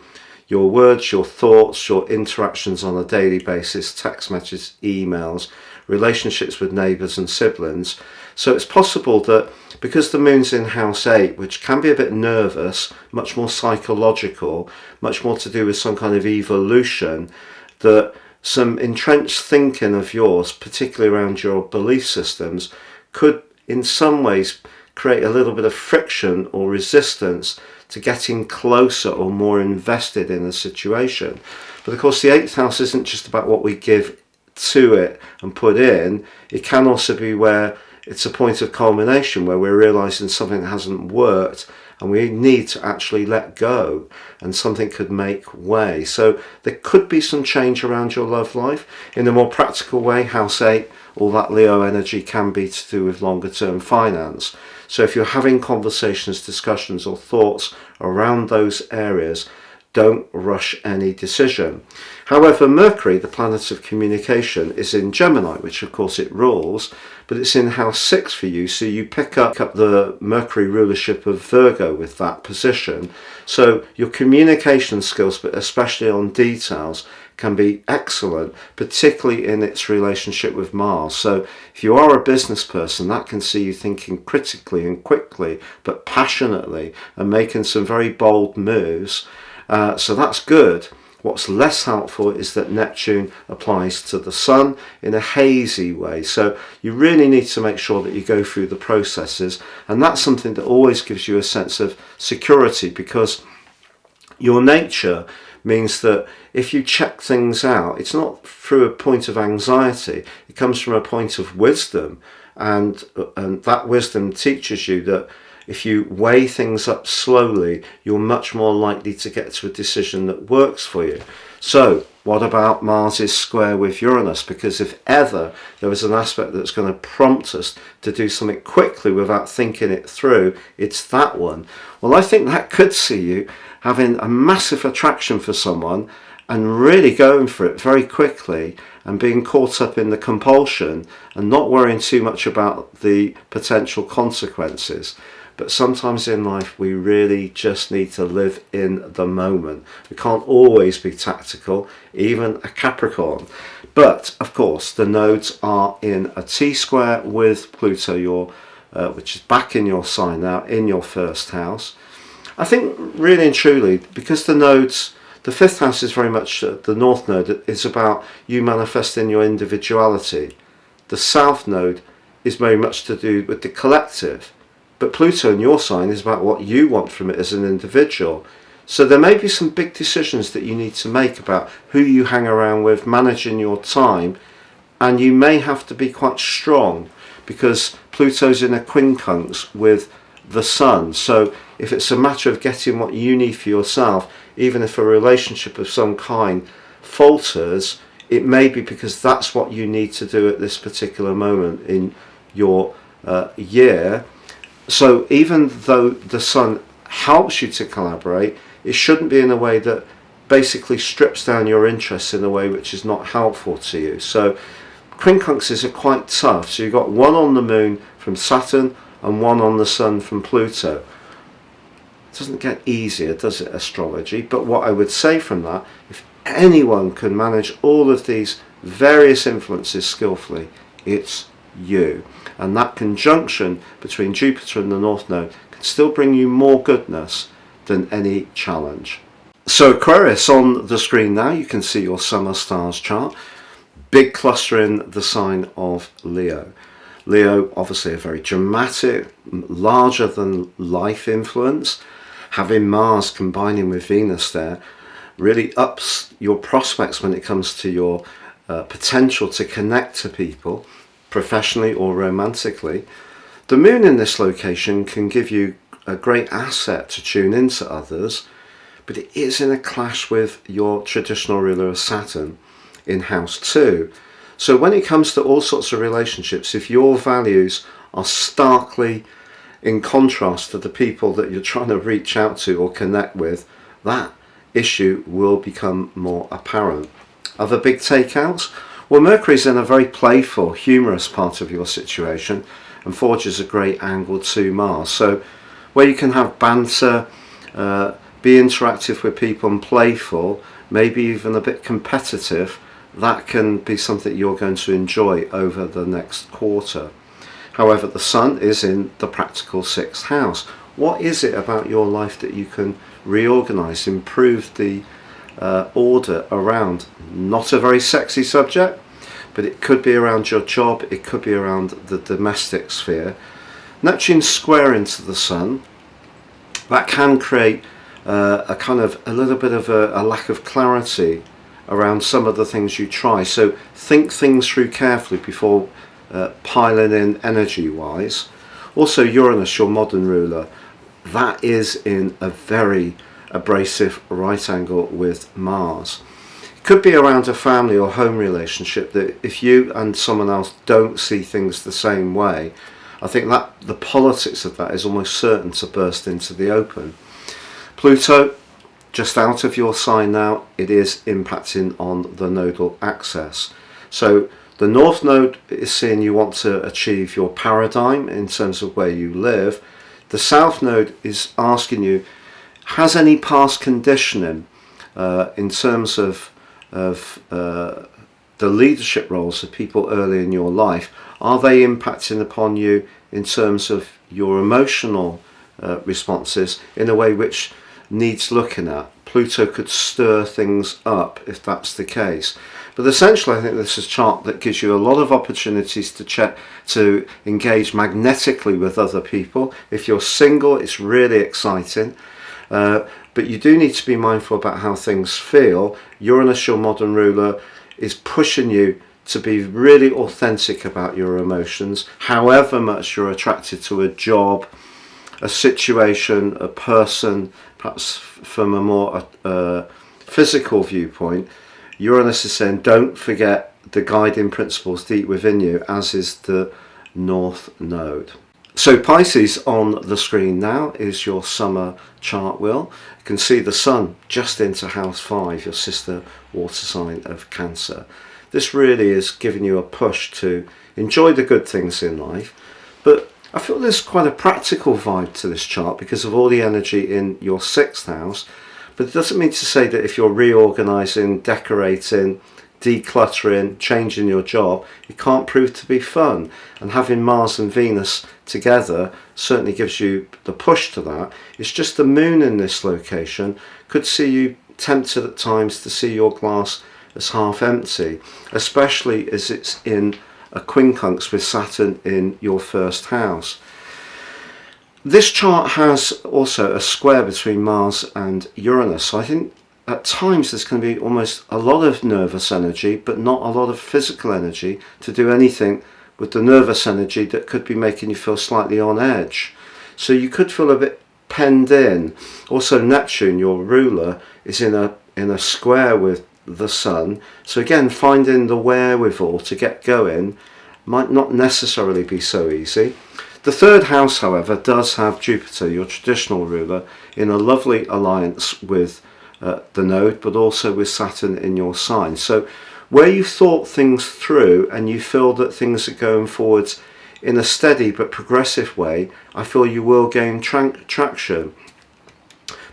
Your words, your thoughts, your interactions on a daily basis, text messages, emails, relationships with neighbours and siblings. So it's possible that because the moon's in house 8, which can be a bit nervous, much more psychological, much more to do with some kind of evolution, that some entrenched thinking of yours, particularly around your belief systems, could in some ways create a little bit of friction or resistance to getting closer or more invested in a situation. But of course the 8th house isn't just about what we give to it and put in. It can also be where it's a point of culmination, where we're realizing something that hasn't worked and we need to actually let go, and something could make way. So there could be some change around your love life. In a more practical way, house 8, all that Leo energy can be to do with longer term finance. So if you're having conversations, discussions or thoughts around those areas, don't rush any decision. However, Mercury, the planet of communication, is in Gemini, which of course it rules, but it's in house 6 for you, so you pick up the Mercury rulership of Virgo with that position. So your communication skills, but especially on details, can be excellent, particularly in its relationship with Mars. So if you are a business person, that can see you thinking critically and quickly, but passionately, and making some very bold moves. So that's good. What's less helpful is that Neptune applies to the Sun in a hazy way. So you really need to make sure that you go through the processes. And that's something that always gives you a sense of security, because your nature means that if you check things out, it's not through a point of anxiety. It comes from a point of wisdom. And that wisdom teaches you that if you weigh things up slowly, you're much more likely to get to a decision that works for you. So what about Mars's square with Uranus? Because if ever there was an aspect that's going to prompt us to do something quickly without thinking it through, it's that one. Well, I think that could see you having a massive attraction for someone and really going for it very quickly, and being caught up in the compulsion and not worrying too much about the potential consequences. But sometimes in life we really just need to live in the moment. We can't always be tactical, even a Capricorn. But of course the nodes are in a T-square with Pluto, which is back in your sign now, in your first house. I think really and truly, because the nodes The fifth house is very much the north node. It's about you manifesting your individuality. The south node is very much to do with the collective. But Pluto in your sign is about what you want from it as an individual. So there may be some big decisions that you need to make about who you hang around with, managing your time, and you may have to be quite strong because Pluto's in a quincunx with the Sun. So if it's a matter of getting what you need for yourself, even if a relationship of some kind falters, it may be because that's what you need to do at this particular moment in your year. So even though the Sun helps you to collaborate, it shouldn't be in a way that basically strips down your interests in a way which is not helpful to you. So quincunxes are quite tough. So you've got one on the moon from Saturn and one on the Sun from Pluto. It doesn't get easier, does it, astrology? But what I would say from that, if anyone can manage all of these various influences skillfully, it's you. And that conjunction between Jupiter and the North Node can still bring you more goodness than any challenge. So Aquarius, on the screen now, you can see your summer stars chart. Big cluster in the sign of Leo. Leo, obviously a very dramatic, larger than life influence. Having Mars combining with Venus there really ups your prospects when it comes to your potential to connect to people, professionally or romantically. The moon in this location can give you a great asset to tune into others, but it is in a clash with your traditional ruler of Saturn in house 2. So when it comes to all sorts of relationships, if your values are starkly in contrast to the people that you're trying to reach out to or connect with, that issue will become more apparent. Other big takeouts? Well, Mercury's in a very playful, humorous part of your situation and forges a great angle to Mars. So where you can have banter, be interactive with people and playful, maybe even a bit competitive, that can be something you're going to enjoy over the next quarter. However, the Sun is in the practical 6th house. What is it about your life that you can reorganize, improve the order around? Not a very sexy subject, but it could be around your job, it could be around the domestic sphere. Neptune square into the Sun, that can create a kind of a little bit of a lack of clarity around some of the things you try. So think things through carefully before piling in energy wise. Also Uranus, your modern ruler, that is in a very abrasive right angle with Mars. It could be around a family or home relationship that if you and someone else don't see things the same way, I think that the politics of that is almost certain to burst into the open. Pluto, just out of your sign now, it is impacting on the nodal axis. So the North Node is saying you want to achieve your paradigm in terms of where you live. The South Node is asking you, has any past conditioning in terms of the leadership roles of people early in your life, are they impacting upon you in terms of your emotional responses in a way which needs looking at? Pluto could stir things up if that's the case. But essentially I think this is a chart that gives you a lot of opportunities to engage magnetically with other people. If you're single, it's really exciting. But you do need to be mindful about how things feel. Uranus, your modern ruler, is pushing you to be really authentic about your emotions, however much you're attracted to a job, a situation, a person, perhaps from a more physical viewpoint. Uranus is saying don't forget the guiding principles deep within you, as is the North Node. So Pisces on the screen now is your summer chart wheel. You can see the Sun just into house 5, your sister water sign of Cancer. This really is giving you a push to enjoy the good things in life. But I feel there's quite a practical vibe to this chart because of all the energy in your 6th house. But it doesn't mean to say that if you're reorganizing, decorating, decluttering, changing your job, it can't prove to be fun. And having Mars and Venus together certainly gives you the push to that. It's just the moon in this location could see you tempted at times to see your glass as half empty, especially as it's in a quincunx with Saturn in your first house. This chart has also a square between Mars and Uranus, so I think at times there's going to be almost a lot of nervous energy, but not a lot of physical energy to do anything with the nervous energy that could be making you feel slightly on edge. So you could feel a bit penned in. Also Neptune, your ruler, is in a square with the Sun. So again, finding the wherewithal to get going might not necessarily be so easy. The third house, however, does have Jupiter, your traditional ruler, in a lovely alliance with the node, but also with Saturn in your sign. So where you've thought things through and you feel that things are going forwards in a steady but progressive way, I feel you will gain traction.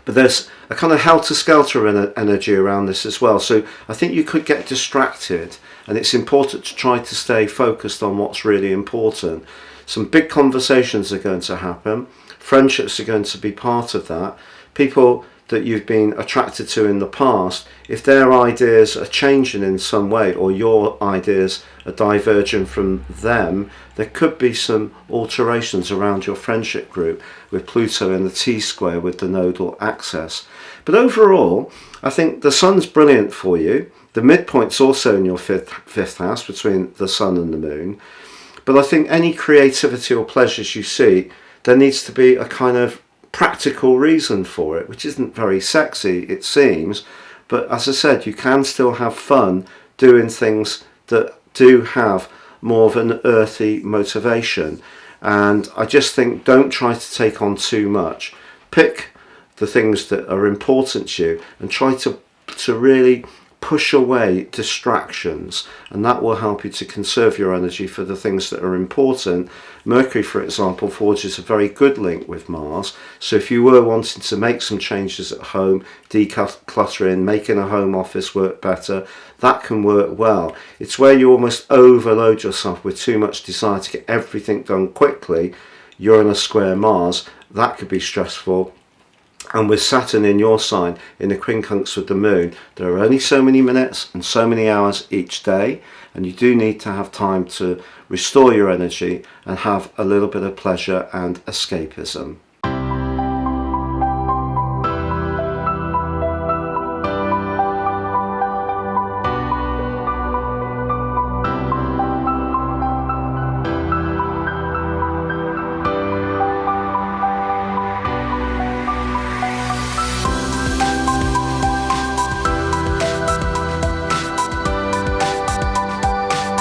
But there's a kind of helter-skelter energy around this as well. So I think you could get distracted, and it's important to try to stay focused on what's really important. Some big conversations are going to happen. Friendships are going to be part of that. People that you've been attracted to in the past, if their ideas are changing in some way or your ideas are diverging from them, there could be some alterations around your friendship group with Pluto in the T-square with the nodal axis. But overall, I think the Sun's brilliant for you. The midpoint's also in your fifth house between the Sun and the Moon. But I think any creativity or pleasures you see, there needs to be a kind of practical reason for it, which isn't very sexy, it seems. But as I said, you can still have fun doing things that do have more of an earthy motivation. And I just think don't try to take on too much. Pick the things that are important to you and try to really push away distractions, and that will help you to conserve your energy for the things that are important. Mercury, for example, forges a very good link with Mars, so if you were wanting to make some changes at home, decluttering, making a home office work better, that can work well. It's where you almost overload yourself with too much desire to get everything done quickly. Uranus square Mars, that could be stressful. And with Saturn in your sign, in a quincunx with the Moon, there are only so many minutes and so many hours each day, and you do need to have time to restore your energy and have a little bit of pleasure and escapism.